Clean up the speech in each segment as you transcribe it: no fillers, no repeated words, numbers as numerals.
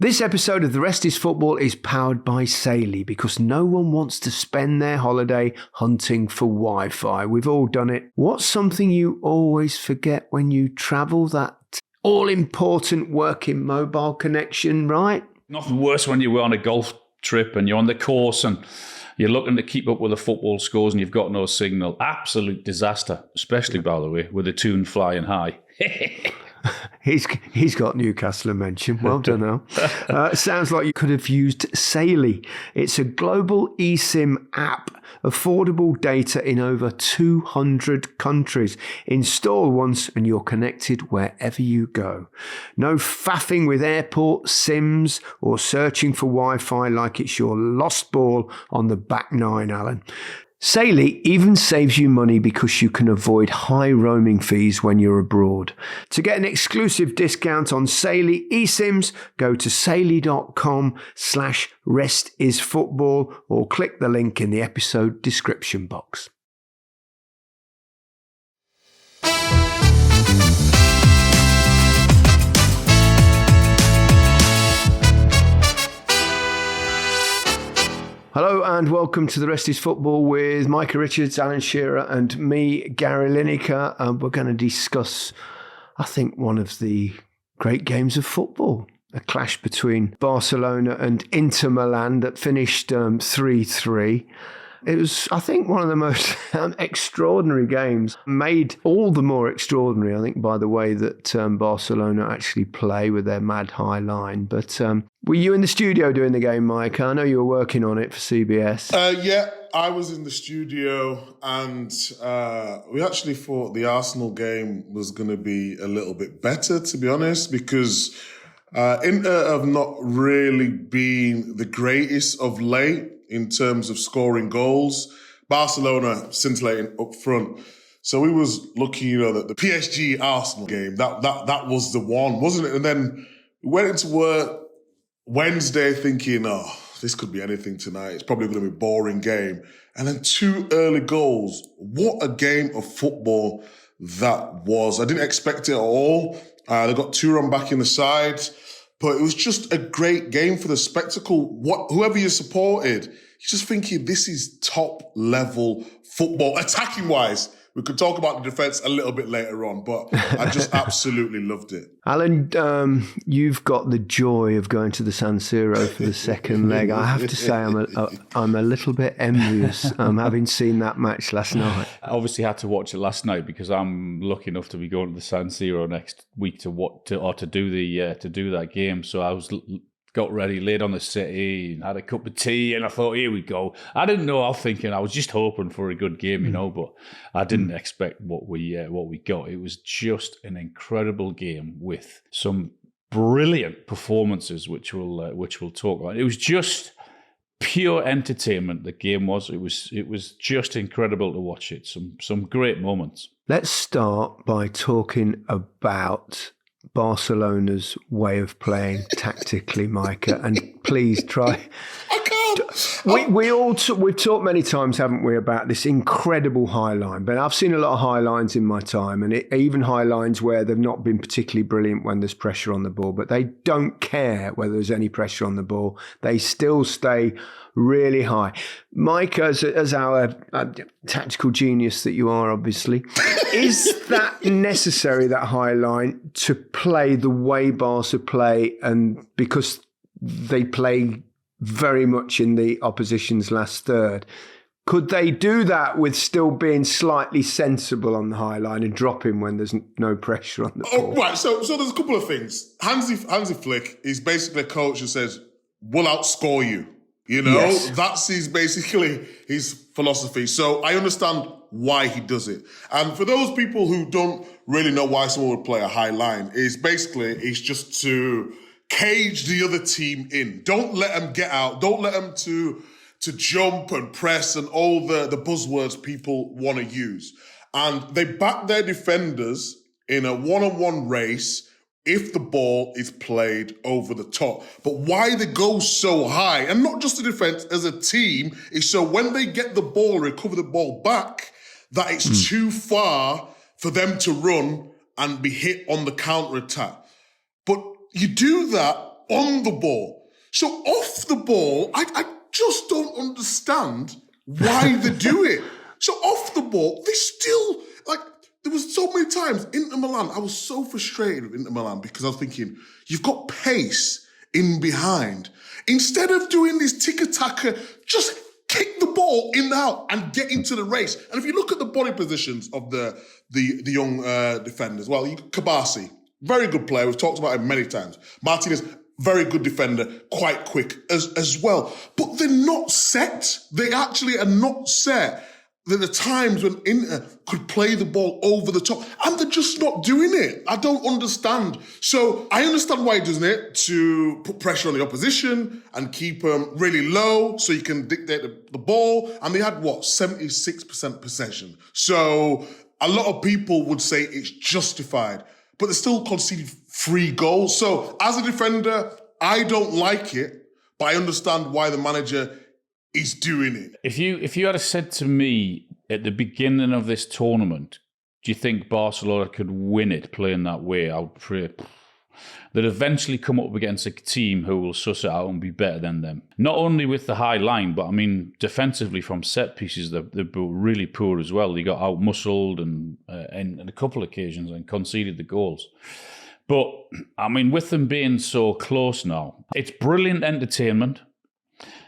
This episode of The Rest is Football is powered by Saily because no one wants to spend their holiday hunting for Wi-Fi. We've all done it. What's something you always forget when you travel? That all-important working mobile connection, right? Nothing worse when you were on a golf trip and you're on the course and you're looking to keep up with the football scores and you've got no signal. Absolute disaster, especially, by the way, with the tune flying high. He's got Newcastle mention. Well done, Al. Sounds like you could have used Saily. It's a global eSIM app, affordable data in over 200 countries. Install once and you're connected wherever you go. No faffing with airport SIMs or searching for Wi-Fi like it's your lost ball on the back nine, Alan. Saily even saves you money because you can avoid high roaming fees when you're abroad. To get an exclusive discount on Saily eSIMs, go to saily.com/restisfootball or click the link in the episode description box. Hello and welcome to The Rest is Football with Micah Richards, Alan Shearer and me, Gary Lineker. We're going to discuss, I think, one of the great games of football. A clash between Barcelona and Inter Milan that finished 3-3. It was, I think, one of the most extraordinary games, made all the more extraordinary, I think, by the way that Barcelona actually play with their mad high line. But were you in the studio doing the game, Mike? I know you were working on it for CBS. Yeah, I was in the studio and we actually thought the Arsenal game was going to be a little bit better, to be honest, because Inter have not really been the greatest of late in terms of scoring goals. Barcelona scintillating up front. So we was lucky, that the PSG Arsenal game, that was the one, wasn't it? And then we went into work Wednesday thinking, this could be anything tonight. It's probably going to be a boring game. And then 2 early goals. What a game of football that was. I didn't expect it at all. They got 2 run back in the side. But it was just a great game for the spectacle. Whoever you supported, you're just thinking this is top level football. Attacking wise, we could talk about the defence a little bit later on, but I just absolutely loved it. Alan, you've got the joy of going to the San Siro for the second leg. I have to say I'm a little bit envious having seen that match last night. I obviously had to watch it last night because I'm lucky enough to be going to the San Siro next week to do that game. So I got ready, laid on the city, and had a cup of tea, and I thought, here we go. I didn't know. I was just hoping for a good game, but I didn't expect what we got. It was just an incredible game with some brilliant performances, which we'll talk about. It was just pure entertainment. The game was. It was just incredible to watch it. Some great moments. Let's start by talking about Barcelona's way of playing tactically, Micah, and please try. I can't. We've talked many times, haven't we, about this incredible high line. But I've seen a lot of high lines in my time, and even high lines where they've not been particularly brilliant when there's pressure on the ball. But they don't care whether there's any pressure on the ball; they still stay really high. Mike, as our tactical genius that you are, obviously, is that necessary, that high line, to play the way Barca play, and because they play very much in the opposition's last third? Could they do that with still being slightly sensible on the high line and dropping when there's no pressure on the ball? Right, so there's a couple of things. Hansi Flick is basically a coach who says, we'll outscore you. Yes. That's basically his philosophy. So I understand why he does it. And for those people who don't really know why someone would play a high line, it's just to cage the other team in. Don't let them get out. Don't let them to jump and press and all the buzzwords people want to use. And they back their defenders in a one-on-one race if the ball is played over the top. But why they go so high, and not just the defense, as a team, is so when they get the ball, recover the ball back, that it's too far for them to run and be hit on the counter-attack. But you do that on the ball. So off the ball, I just don't understand why they do it. So off the ball, they still, like, there was so many times, Inter Milan, I was so frustrated with Inter Milan because I was thinking, you've got pace in behind. Instead of doing this tiki-taka, just kick the ball in and out and get into the race. And if you look at the body positions of the young defenders, well, Kabasi, very good player. We've talked about him many times. Martinez, very good defender, quite quick as well. But they're not set. They actually are not set. There are times when Inter could play the ball over the top, and they're just not doing it. I don't understand. So I understand why he does it, to put pressure on the opposition and keep them really low so you can dictate the ball. And they had, 76% possession. So a lot of people would say it's justified, but they still conceded 3 goals. So as a defender, I don't like it, but I understand why the manager is doing it. If you had said to me at the beginning of this tournament, do you think Barcelona could win it playing that way? I would pray they'd eventually come up against a team who will suss it out and be better than them. Not only with the high line, but I mean defensively from set pieces, they're really poor as well. They got out-muscled and on a couple of occasions and conceded the goals. But I mean, with them being so close now, it's brilliant entertainment.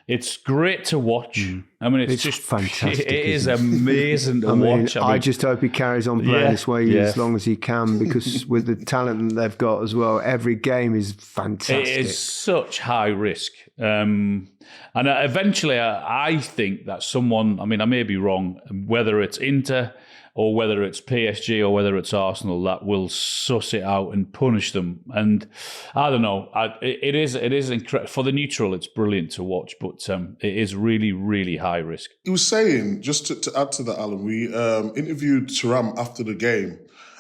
It's great to watch. I mean, it's just fantastic. It is amazing to watch. I just hope he carries on playing this way as long as he can, because with the talent that they've got as well, every game is fantastic. It is such high risk. And eventually, I think that someone, I mean, I may be wrong, whether it's Inter or whether it's PSG or whether it's Arsenal, that will suss it out and punish them. And I don't know. It is incredible. For the neutral, it's brilliant to watch, but it is really, really high risk. He was saying, just to add to that, Alan, we interviewed Thuram after the game,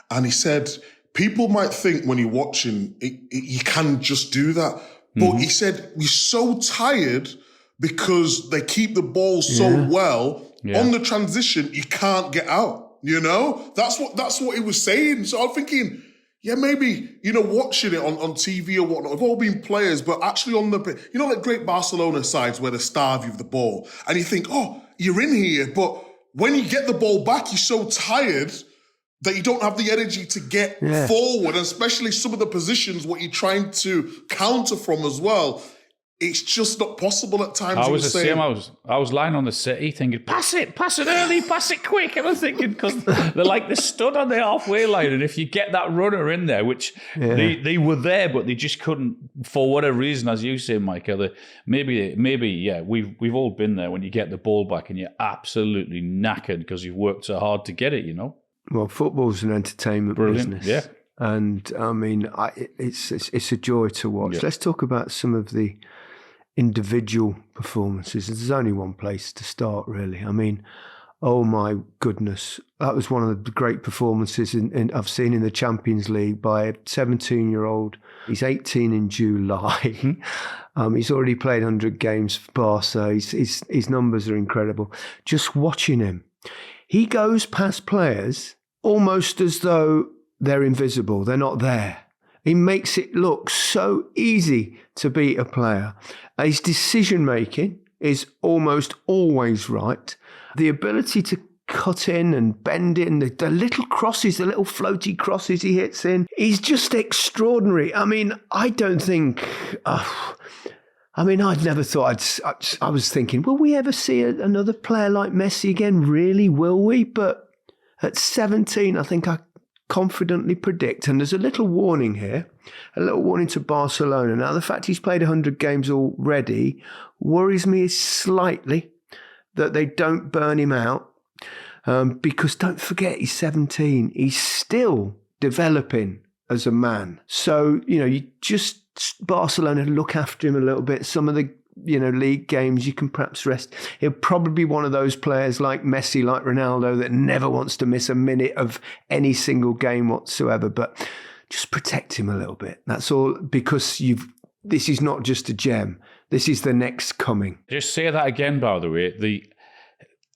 and he said, people might think when you're watching, you can just do that. But he said, we're so tired because they keep the ball so well. On the transition, you can't get out. You know, that's what he was saying. So I'm thinking, maybe, watching it on TV or whatnot, we've all been players, but actually on like great Barcelona sides where they starve you of the ball, and you think, you're in here, but when you get the ball back, you're so tired that you don't have the energy to get forward, and especially some of the positions what you're trying to counter from as well. It's just not possible at times. I was the same. I was lying on the city thinking, pass it early, pass it quick. And I'm thinking, because they're stood on the halfway line, and if you get that runner in there, which they were there, but they just couldn't, for whatever reason, as you say, Micah, maybe, we've all been there when you get the ball back and you're absolutely knackered because you've worked so hard to get it, Well, football's an entertainment business. Yeah. And I mean, it's a joy to watch. Let's talk about some of the individual performances. There's only one place to start, really. I mean, oh my goodness, that was one of the great performances I've seen in the Champions League by a 17-year-old. He's 18 in July. He's already played 100 games for Barca. His numbers are incredible. Just watching him, he goes past players almost as though they're invisible. They're not there. He makes it look so easy to beat a player. His decision-making is almost always right. The ability to cut in and bend in, the little crosses, the little floaty crosses he hits in, he's just extraordinary. I mean, I don't think... I'd never thought I was thinking, will we ever see another player like Messi again? Really, will we? But at 17, I think I confidently predict, and there's a little warning here, a little warning to Barcelona. Now, the fact he's played 100 games already worries me slightly that they don't burn him out, because don't forget, he's 17. He's still developing as a man. So, Barcelona look after him a little bit. Some of the league games, you can perhaps rest. He'll probably be one of those players like Messi, like Ronaldo, that never wants to miss a minute of any single game whatsoever. But just protect him a little bit. That's all, because this is not just a gem. This is the next coming. Just say that again, by the way.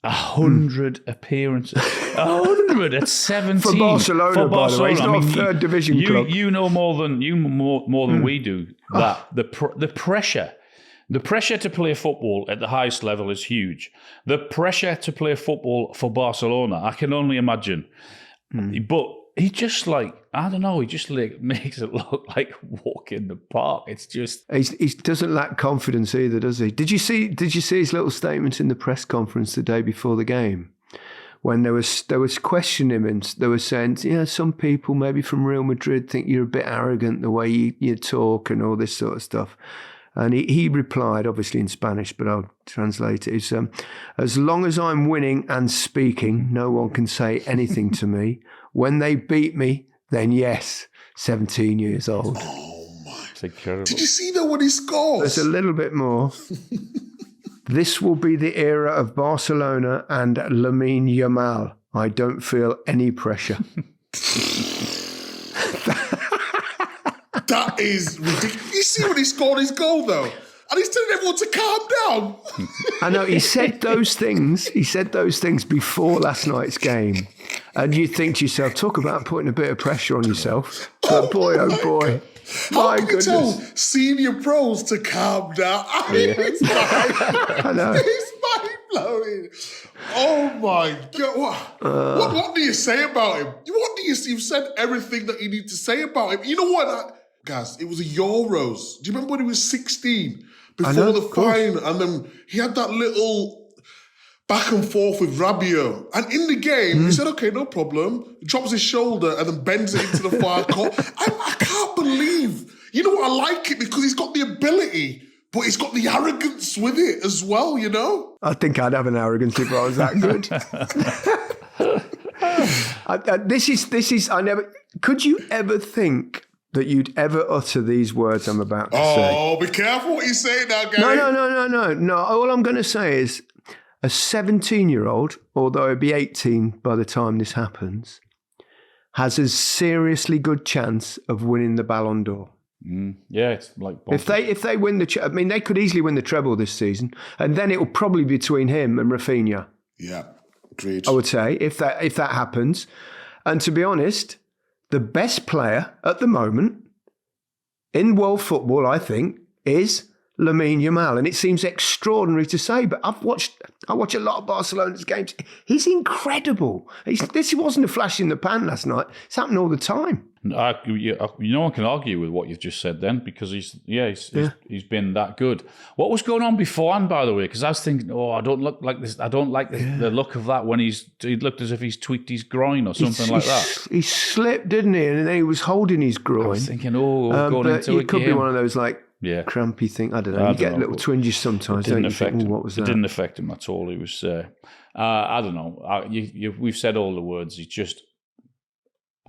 100 appearances. 100 at 17 For Barcelona, by the way. He's not a third division club. You know more than we do that the pressure. The pressure to play football at the highest level is huge. The pressure to play football for Barcelona, I can only imagine. But he just he just makes it look like walk in the park. It's just he doesn't lack confidence either, does he? Did you see his little statement in the press conference the day before the game, when there was questioning him and they were saying, some people maybe from Real Madrid think you're a bit arrogant the way you talk and all this sort of stuff. And he replied, obviously in Spanish, but I'll translate it. It's, as long as I'm winning and speaking, no one can say anything to me. When they beat me, then yes, 17 years old. Oh, my. It's incredible. Did you see that when he scores? There's a little bit more. This will be the era of Barcelona and Lamine Yamal. I don't feel any pressure. That is ridiculous. You see when he scored his goal, though? And he's telling everyone to calm down. I know, he said those things. He said those things before last night's game. And you think to yourself, talk about putting a bit of pressure on yourself. But boy, oh boy. How can you tell senior pros to calm down? I mean, it's mind-blowing. Oh, my God. What do you say about him? You've said everything that you need to say about him. You know what? Guys, it was a Euros. Do you remember when he was 16? Before the final. And then he had that little back and forth with Rabiot. And in the game, he said, okay, no problem. He drops his shoulder and then bends it into the far court. I can't believe. You know what? I like it because he's got the ability, but he's got the arrogance with it as well, you know? I think I'd have an arrogance if I was that good. I never. Could you ever think that you'd ever utter these words I'm about to say? Oh, be careful what you say now, Gary. No. All I'm going to say is a 17-year-old, although he'd be 18 by the time this happens, has a seriously good chance of winning the Ballon d'Or. Yeah, it's like bonkers. If they win they could easily win the treble this season, and then it will probably be between him and Rafinha. Yeah, agreed. I would say if that happens, and to be honest, the best player at the moment in world football, I think, is Lamine Yamal, and it seems extraordinary to say, but I watch a lot of Barcelona's games. He's incredible. This wasn't a flash in the pan last night. It's happening all the time. No one can argue with what you've just said then, because he's been that good. What was going on beforehand, by the way? Because I was thinking, I don't look like this. I don't like the look of that when he looked as if he's tweaked his groin or something like that. He slipped, didn't he? And then he was holding his groin. I was thinking, going into it could be one of those crampy thing. I don't know. You get little twinges sometimes, don't you? What was that? It didn't affect him at all. He was, I don't know. We've said all the words. He's just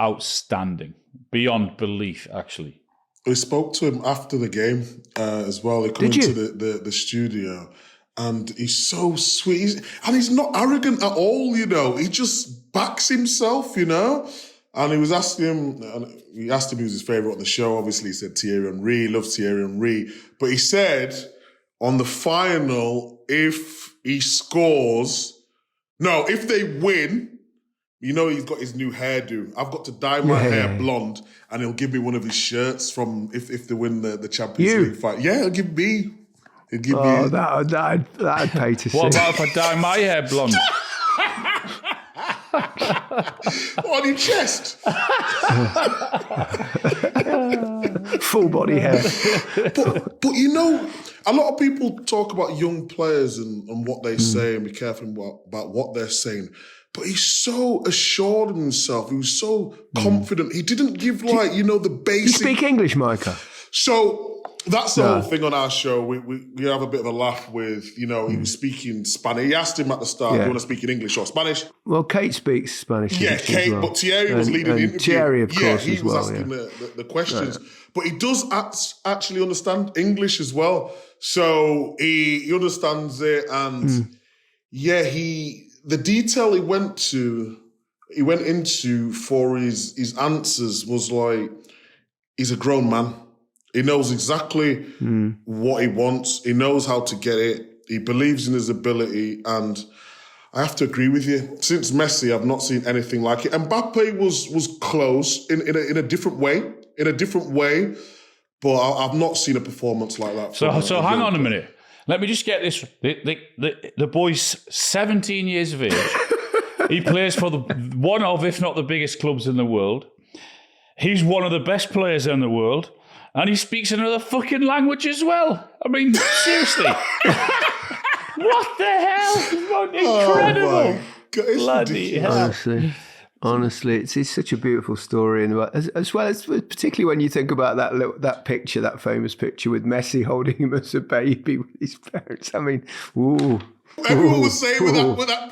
outstanding, beyond belief, actually. We spoke to him after the game as well. He came into the studio, and he's so sweet. He's not arrogant at all, you know. He just backs himself, you know. And he asked him who's his favourite on the show. Obviously, he said Thierry Henry. He loves Thierry Henry. But he said on the final, if they win, you know, he's got his new hairdo. I've got to dye my hair blonde, and he'll give me one of his shirts from if they win the Champions League fight. Yeah, he'll give me. That'd pay to see. What about if I dye my hair blonde? On your chest. Full body hair. But you know, a lot of people talk about young players and what they say, and be careful about what they're saying. But he's so assured of himself. He was so confident. He didn't give the basic... You speak English, Micah? So that's the whole thing on our show. We have a bit of a laugh with, he was speaking Spanish. He asked him at the start, do you want to speak in English or Spanish? Well, Kate speaks Spanish. Yeah, Kate, well. But Thierry was leading the interview. Thierry, of course, he was asking the questions. Right. But he does actually understand English as well. So he understands it, and the detail he went into for his answers was like, he's a grown man. He knows exactly what he wants. He knows how to get it. He believes in his ability. And I have to agree with you. Since Messi, I've not seen anything like it. Mbappe was close in a different way. But I've not seen a performance like that. So hang on a minute. Let me just get this. The boy's 17 years of age. He plays for one of, if not the biggest clubs in the world. He's one of the best players in the world. And he speaks another fucking language as well. I mean, seriously. What the hell? Incredible. Oh Bloody hell. Honestly, it's such a beautiful story, and as well as particularly when you think about that picture, that famous picture with Messi holding him as a baby with his parents. I mean, ooh. Everyone was saying with that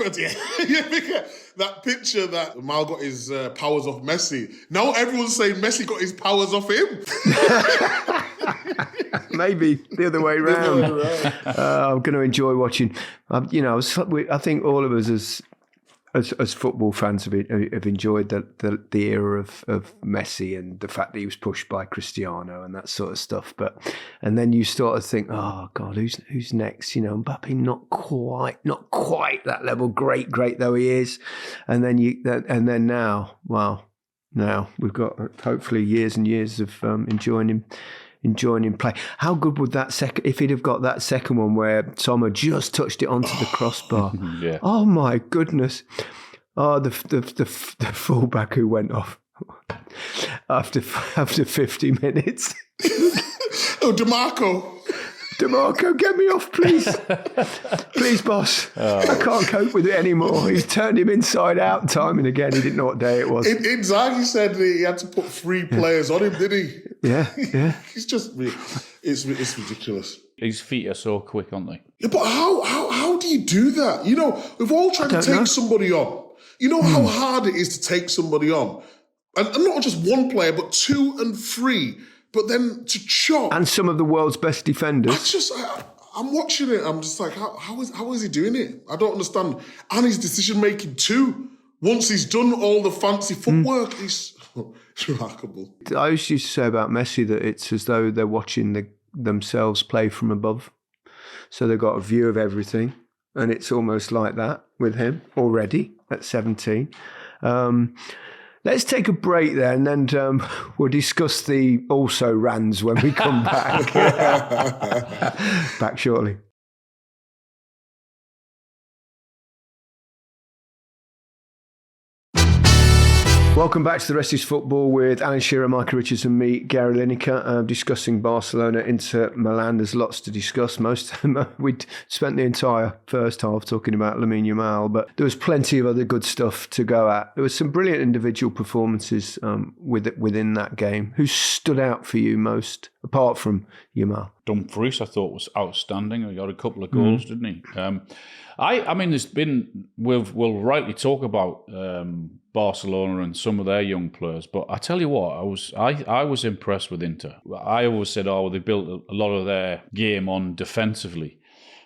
picture that Mal got his powers off Messi. Now everyone's saying Messi got his powers off him. Maybe the other way around. I'm going to enjoy watching. I think all of us as football fans have enjoyed the era of Messi and the fact that he was pushed by Cristiano and that sort of stuff. And then you start to think, oh God, who's next? Mbappe not quite that level. Great though he is. And then now we've got hopefully years and years of enjoying him play. How good would that if he'd have got that second one where Sommer just touched it onto the crossbar? Yeah. Oh my goodness. Oh, the fullback who went off after 50 minutes. Oh, DeMarco, get me off, please. Please, boss. I can't cope with it anymore. He's turned him inside out time and again. He didn't know what day it was. Inzaghi said he had to put 3 players on him, did he? Yeah. He's just, it's ridiculous. His feet are so quick, aren't they? Yeah, but how do you do that? We've all tried to take somebody on. You know how hard it is to take somebody on? And not just one player, but 2 and 3. But then to chop. And some of the world's best defenders. I'm watching it. I'm just like, how is he doing it? I don't understand. And his decision making too. Once he's done all the fancy footwork, it's remarkable. I used to say about Messi that it's as though they're watching themselves play from above. So they've got a view of everything. And it's almost like that with him already at 17. Let's take a break there and then we'll discuss the also rans when we come back. Back shortly. Welcome back to The Rest is Football with Alan Shearer, Micah Richards and me, Gary Lineker, discussing Barcelona Inter Milan. There's lots to discuss. Most of them, we'd spent the entire first half talking about Lamine Yamal, but there was plenty of other good stuff to go at. There was some brilliant individual performances within that game. Who stood out for you most, apart from Yamal? Dumfries, I thought, was outstanding. He got a couple of goals, didn't he? I mean, there's been, we'll rightly talk about Barcelona and some of their young players, but I tell you what, I was impressed with Inter. I always said, they built a lot of their game on defensively.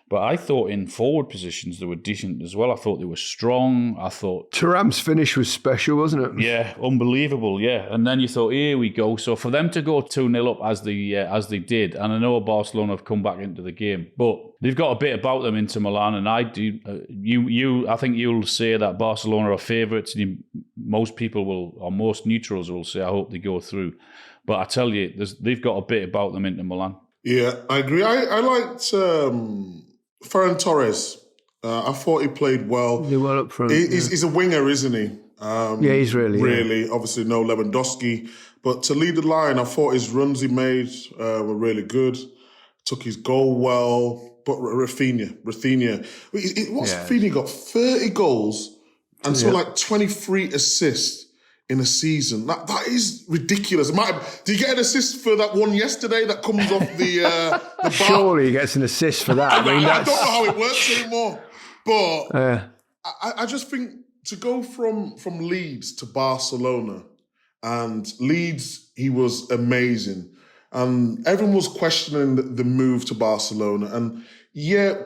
But I thought in forward positions they were decent as well. I thought they were strong. I thought Thuram's finish was special, wasn't it? Yeah, unbelievable. Yeah, and then you thought, here we go. So for them to go 2-0 up as they did, and I know Barcelona have come back into the game, but they've got a bit about them into Milan. And I do. I think you'll say that Barcelona are favourites. Most people will, or most neutrals will say, I hope they go through. But I tell you, they've got a bit about them into Milan. Yeah, I agree. I liked Ferran Torres. I thought he played well. He well up front. He's a winger, isn't he? Yeah, he's really. Obviously, no Lewandowski. But to lead the line, I thought his runs he made were really good. Took his goal well. But Rafinha. Rafinha got 30 goals and like 23 assists in a season. That is ridiculous. Did you get an assist for that one yesterday that comes off the bar? Surely he gets an assist for that. I don't know how it works anymore. But I just think to go from Leeds to Barcelona, and Leeds, he was amazing. And everyone was questioning the move to Barcelona. And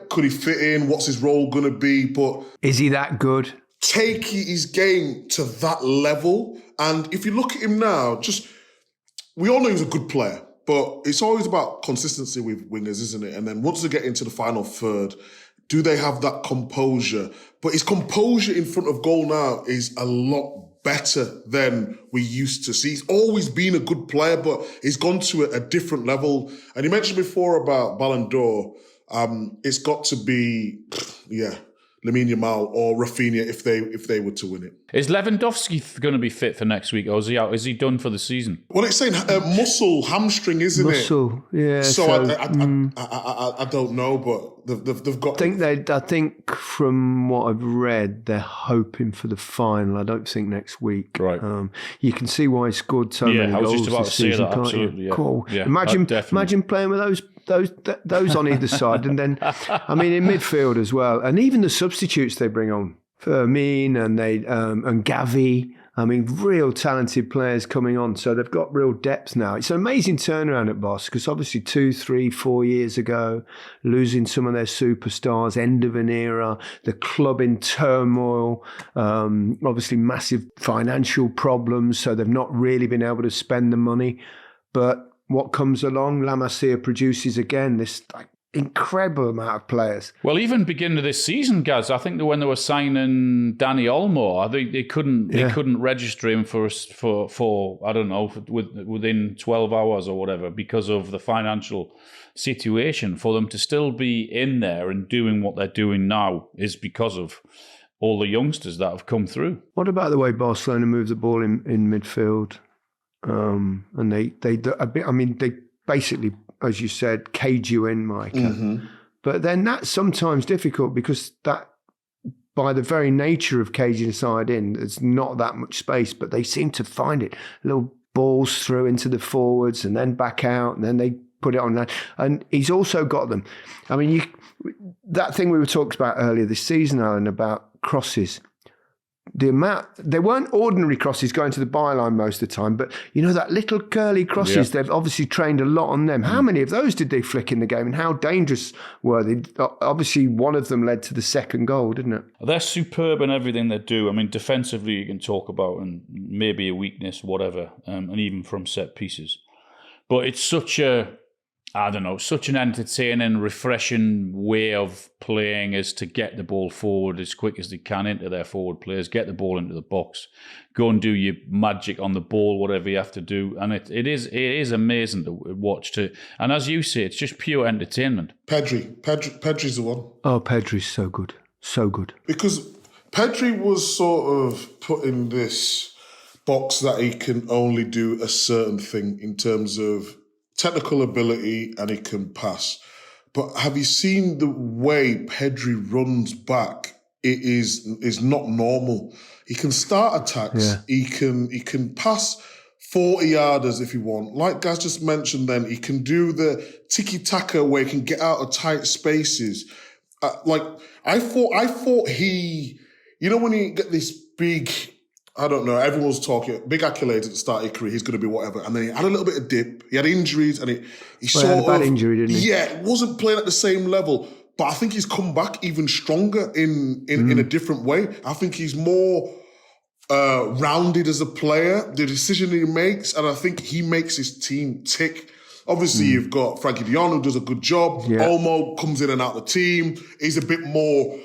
could he fit in? What's his role going to be? But is he that good? Take his game to that level. And if you look at him now, we all know he's a good player, but it's always about consistency with wingers, isn't it? And then once they get into the final third, Do they have that composure? But his composure in front of goal now is a lot better than we used to see. He's always been a good player, but he's gone to a different level. And you mentioned before about Ballon d'Or. It's got to be, Lamine Yamal or Rafinha if they were to win it. Is Lewandowski going to be fit for next week, or is he out? Is he done for the season? Well, it's saying hamstring, isn't it? Yeah. So I don't know, but they've got. I think from what I've read, they're hoping for the final. I don't think next week. Right. You can see why he scored so many goals. I was just about to say season, that. Absolutely. Yeah. Cool. Yeah, imagine playing with those on either side, and then in midfield as well, and even the substitutes they bring on, Fermin and Gavi. Real talented players coming on, so they've got real depth now. It's an amazing turnaround at Barca because obviously 2, 3, 4 years ago, losing some of their superstars, end of an era, the club in turmoil, obviously massive financial problems, so they've not really been able to spend the money, but what comes along, La Masia produces again this incredible amount of players. Well, even beginning of this season, Gaz, I think that when they were signing Danny Olmo, I think they couldn't register him for I don't know, within 12 hours or whatever because of the financial situation. For them to still be in there and doing what they're doing now is because of all the youngsters that have come through. What about the way Barcelona move the ball in midfield? And they basically, as you said, cage you in, Micah. Mm-hmm. But then that's sometimes difficult because that, by the very nature of caging a side in, there's not that much space, but they seem to find it. Little balls through into the forwards and then back out, and then they put it on that. And he's also got them. That thing we were talking about earlier this season, Alan, about crosses. They weren't ordinary crosses going to the byline most of the time, but that little curly crosses, they've obviously trained a lot on them. How many of those did they flick in the game and how dangerous were they? Obviously, one of them led to the second goal, didn't it? They're superb in everything they do. Defensively, you can talk about and maybe a weakness, whatever, and even from set pieces. But it's such an entertaining, refreshing way of playing is to get the ball forward as quick as they can into their forward players, get the ball into the box, go and do your magic on the ball, whatever you have to do. And it is amazing to watch too. And as you say, it's just pure entertainment. Pedri's the one. Oh, Pedri's so good. So good. Because Pedri was sort of put in this box that he can only do a certain thing in terms of technical ability, and he can pass. But have you seen the way Pedri runs back? It is not normal. He can start attacks. Yeah. He can pass 40-yarders if you want. Like Gaz just mentioned then, he can do the tiki-taka where he can get out of tight spaces. I thought he, when you get this big, I don't know, everyone's talking, big accolades at the start of his career, he's going to be whatever. And then he had a little bit of dip. He had injuries and he had a bad injury, didn't he? Yeah, wasn't playing at the same level. But I think he's come back even stronger in a different way. I think he's more rounded as a player, the decision he makes, and I think he makes his team tick. Obviously, you've got Frankie de Jong, who does a good job. Yeah. Olmo comes in and out of the team. He's a bit more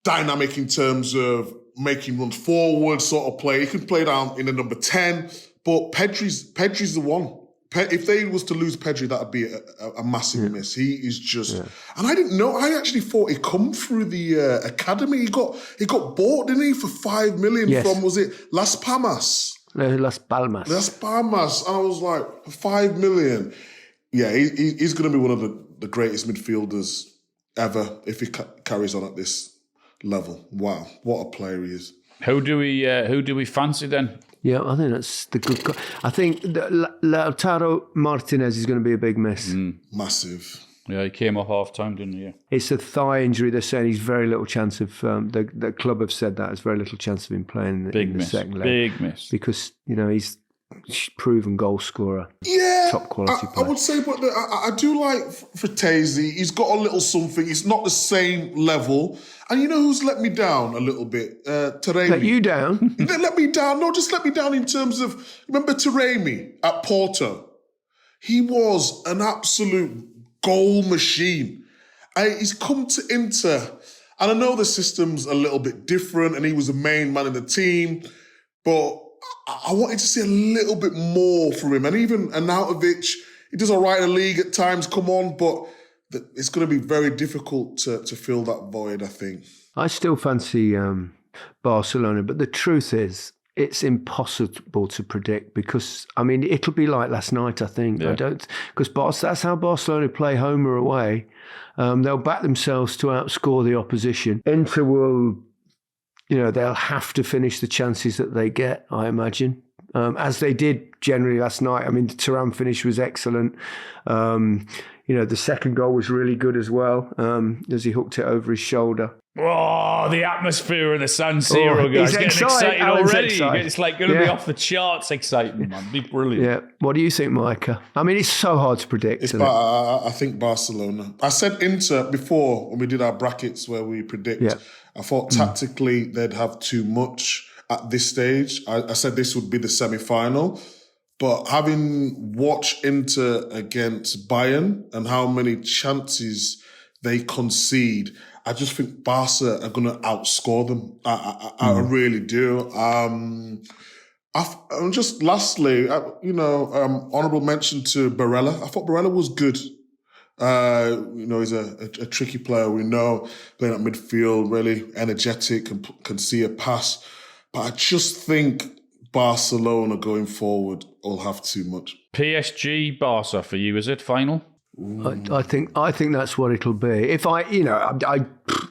dynamic in terms of making runs forward, sort of play. He can play down in the number 10, but Pedri's the one. If they was to lose Pedri, that would be a massive miss. He is just, and I didn't know. I actually thought he'd come through the academy. He got bought, didn't he, for $5 million from, was it Las Palmas? Las Palmas. Las Palmas. And I was like, $5 million. Yeah, he's going to be one of the greatest midfielders ever if he carries on at this level. Wow, what a player he is. Who do we fancy then? Yeah, I think that's the good. I think Lautaro Martinez is going to be a big miss. Massive. Yeah, he came off half time, didn't he? Yeah. It's a thigh injury. They're saying he's very little chance of. The club have said that there's very little chance of him playing in the second leg. Big miss. Because he's proven goal scorer. Yeah, top quality player. I would say, but I do like Fratesi. He's got a little something. He's not the same level. And you know who's let me down a little bit? Taremi. Let you down? Let me down. No, just let me down in terms of, remember Taremi at Porto? He was an absolute goal machine. he's come to Inter, and I know the system's a little bit different, and he was the main man in the team, but I wanted to see a little bit more from him. And even Arnautovic, he does all right in the league at times, come on, but it's going to be very difficult to fill that void, I think. I still fancy Barcelona, but the truth is, it's impossible to predict because, I mean, it'll be like last night, I think. Yeah. Because that's how Barcelona play, home or away. They'll back themselves to outscore the opposition. Inter will, they'll have to finish the chances that they get, I imagine, as they did generally last night. I mean, the Thuram finish was excellent. The second goal was really good as well, as he hooked it over his shoulder. Oh, the atmosphere in the San Siro, guys. Getting excited already. It's like going to be off the charts exciting, man. Be brilliant. Yeah. What do you think, Micah? I mean, it's so hard to predict. I think Barcelona. I said Inter before when we did our brackets where we predict. Yeah. I thought tactically they'd have too much at this stage. I said this would be the semi-final. But having watched Inter against Bayern and how many chances they concede, I just think Barca are going to outscore them. I really do. Just lastly, honourable mention to Barella. I thought Barella was good. He's a tricky player. We know, playing at midfield, really energetic and can see a pass. But I just think Barcelona going forward will have too much. PSG Barca for you, is it final? I think that's what it'll be. If I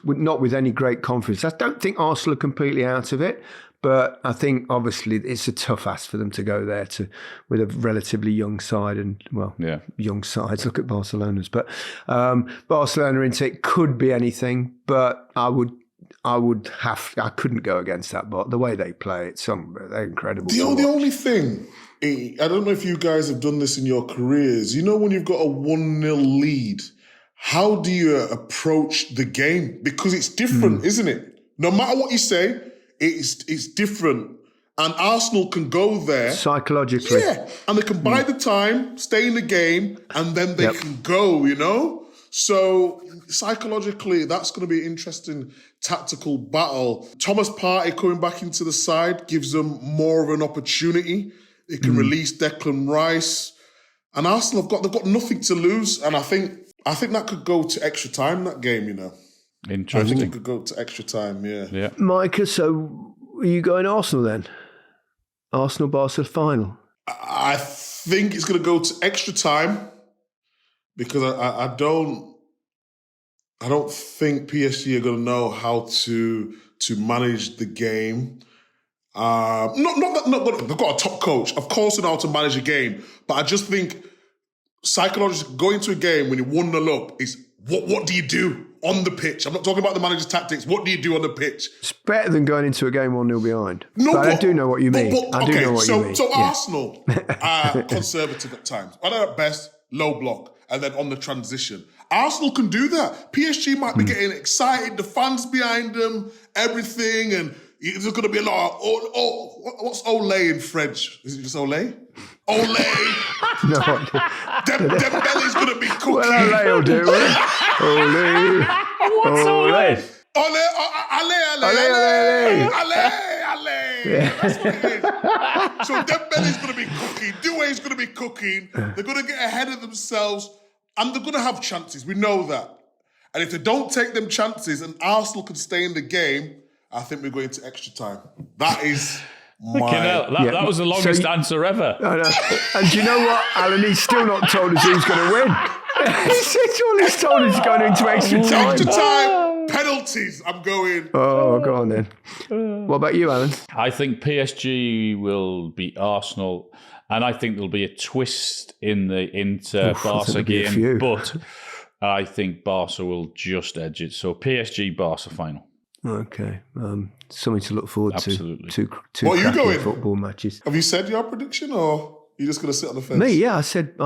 not with any great confidence. I don't think Arsenal are completely out of it, but I think obviously it's a tough ask for them to go there with a relatively young side young sides. Look at Barcelona's, but Barcelona Inter, it could be anything, but I couldn't go against that. But the way they play, they're incredible. The only thing, I don't know if you guys have done this in your careers. When you've got a 1-0 lead, how do you approach the game? Because it's different, isn't it? No matter what you say, it's different. And Arsenal can go there. Psychologically. Yeah. And they can buy the time, stay in the game, and then they can go, So psychologically, that's going to be an interesting tactical battle. Thomas Partey coming back into the side gives them more of an opportunity. They can release Declan Rice. And Arsenal they've got nothing to lose. And I think that could go to extra time, that game, Interesting. I think it could go to extra time, yeah. Micah, so are you going Arsenal then? Arsenal-Barca final? I think it's going to go to extra time because I don't think PSG are going to know how to manage the game. They've got a top coach. Of course they know how to manage a game. But I just think psychologically going to a game when you're 1-0 up is what do you do on the pitch? I'm not talking about the manager's tactics. What do you do on the pitch? It's better than going into a game 1-0 behind. I do know what you mean. So Arsenal are conservative at times. At best, low block. And then on the transition. Arsenal can do that. PSG might be getting excited. The fans behind them, everything. And there's going to be a lot of, what's Olé in French? Is it just Olé? Olé. No. Dembele's going to be cooking. Well, Olé will do it. Olé. What's Olé? Ale. That's what it is. So Dembele's going to be cooking. Doué's going to be cooking. They're going to get ahead of themselves. And they're going to have chances. We know that. And if they don't take them chances and Arsenal can stay in the game, I think we're going to extra time. That is that was the longest answer ever. And do you know what, Alan? He's still not told us who's going to win. He's told us going into extra time. Extra time, penalties. I'm going. Oh, go on then. What about you, Alan? I think PSG will beat Arsenal. And I think there'll be a twist in the Inter-Barca game, but I think Barca will just edge it. So PSG-Barca final. Okay. Something to look forward Absolutely. to. Two what are you going? Football matches. Have you said your prediction or are you just going to sit on the fence? Me, yeah. I've said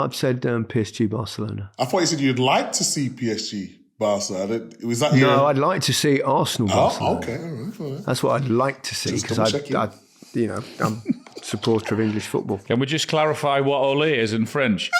PSG-Barcelona. I thought you said you'd like to see PSG-Barca. Was that No, I'd like to see Arsenal-Barcelona. Oh, okay. All right. That's what I'd like to see because I'm supporter of English football. Can we just clarify what Olé is in French?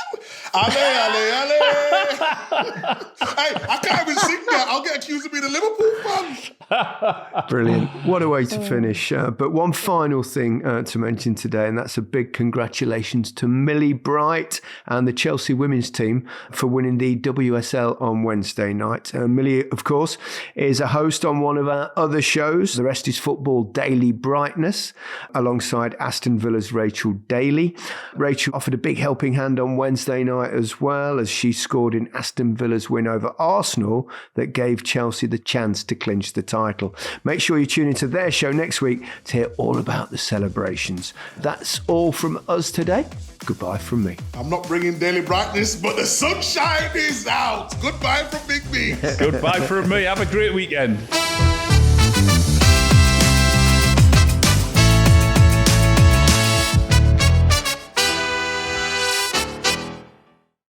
Allez, allez, allez! I can't even sing that. I'll get accused of being a Liverpool fan. Brilliant. What a way to finish. But one final thing to mention today, and that's a big congratulations to Millie Bright and the Chelsea women's team for winning the WSL on Wednesday night. Millie, of course, is a host on one of our other shows, The Rest is Football Daily Brightness, alongside Aston Villa's Rachel Daly. Rachel offered a big helping hand on Wednesday night as well, as she scored in Aston Villa's win over Arsenal that gave Chelsea the chance to clinch the title. Make sure you tune into their show next week to hear all about the celebrations. That's all from us today. Goodbye from me. I'm not bringing daily brightness, but the sunshine is out. Goodbye from Big B. Goodbye from me. Have a great weekend.